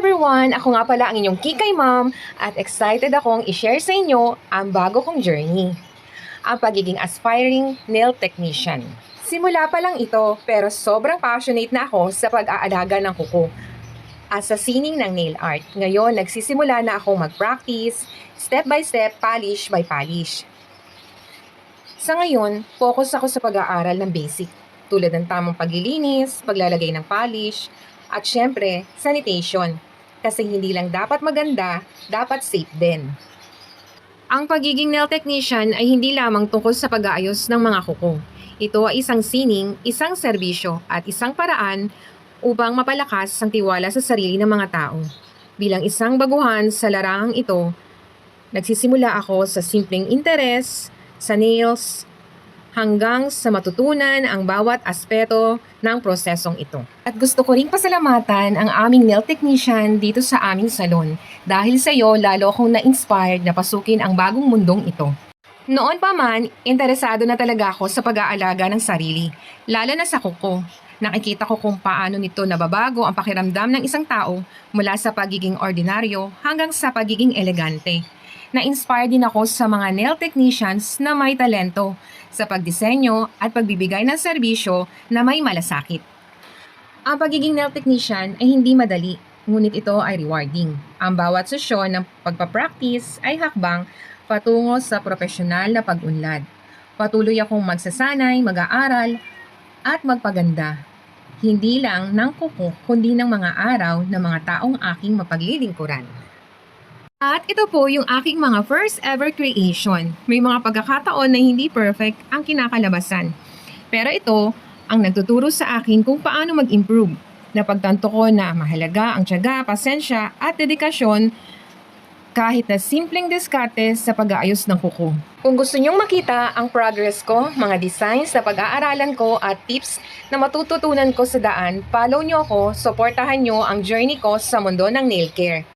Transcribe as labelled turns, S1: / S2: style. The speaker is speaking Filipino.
S1: everyone! Ako nga pala ang inyong Kikay Mom at excited akong i-share sa inyo ang bago kong journey, ang pagiging aspiring nail technician. Simula pa lang ito pero sobrang passionate na ako sa pag-aalaga ng kuko at sa sining ng nail art. Ngayon, nagsisimula na akong mag-practice, step by step, polish by polish. Sa ngayon, focus ako sa pag-aaral ng basic, tulad ng tamang paglilinis, paglalagay ng polish, at syempre, sanitation. Kasi hindi lang dapat maganda, dapat safe din. Ang pagiging nail technician ay hindi lamang tungkol sa pag-aayos ng mga kuko. Ito ay isang sining, isang serbisyo, at isang paraan upang mapalakas ang tiwala sa sarili ng mga tao. Bilang isang baguhan sa larangang ito, nagsisimula ako sa simpleng interes, sa nails, hanggang sa matutunan ang bawat aspeto ng prosesong ito. At gusto ko ring pasalamatan ang aming nail technician dito sa aming salon. Dahil sa iyo, lalo akong na-inspired na pasukin ang bagong mundong ito. Noon pa man, interesado na talaga ako sa pag-aalaga ng sarili, lalo na sa kuko. Nakikita ko kung paano nito nababago ang pakiramdam ng isang tao mula sa pagiging ordinaryo hanggang sa pagiging elegante. Na-inspire din ako sa mga nail technicians na may talento sa pagdisenyo at pagbibigay ng serbisyo na may malasakit. Ang pagiging nail technician ay hindi madali, ngunit ito ay rewarding. Ang bawat sesyon ng pagpapractice ay hakbang patungo sa profesional na pag-unlad. Patuloy akong magsasanay, mag-aaral, at magpaganda. Hindi lang ng kuko, kundi ng mga araw ng mga taong aking mapaglilingkuran. At ito po yung aking mga first ever creation. May mga pagkakataon na hindi perfect ang kinakalabasan. Pero ito ang nagtuturo sa akin kung paano mag-improve. Napagtanto ko na mahalaga ang tiyaga, pasensya at dedikasyon kahit na simpleng diskarte sa pag-aayos ng kuko. Kung gusto nyong makita ang progress ko, mga designs na pag-aaralan ko at tips na matututunan ko sa daan, follow nyo ako, suportahan nyo ang journey ko sa mundo ng nail care.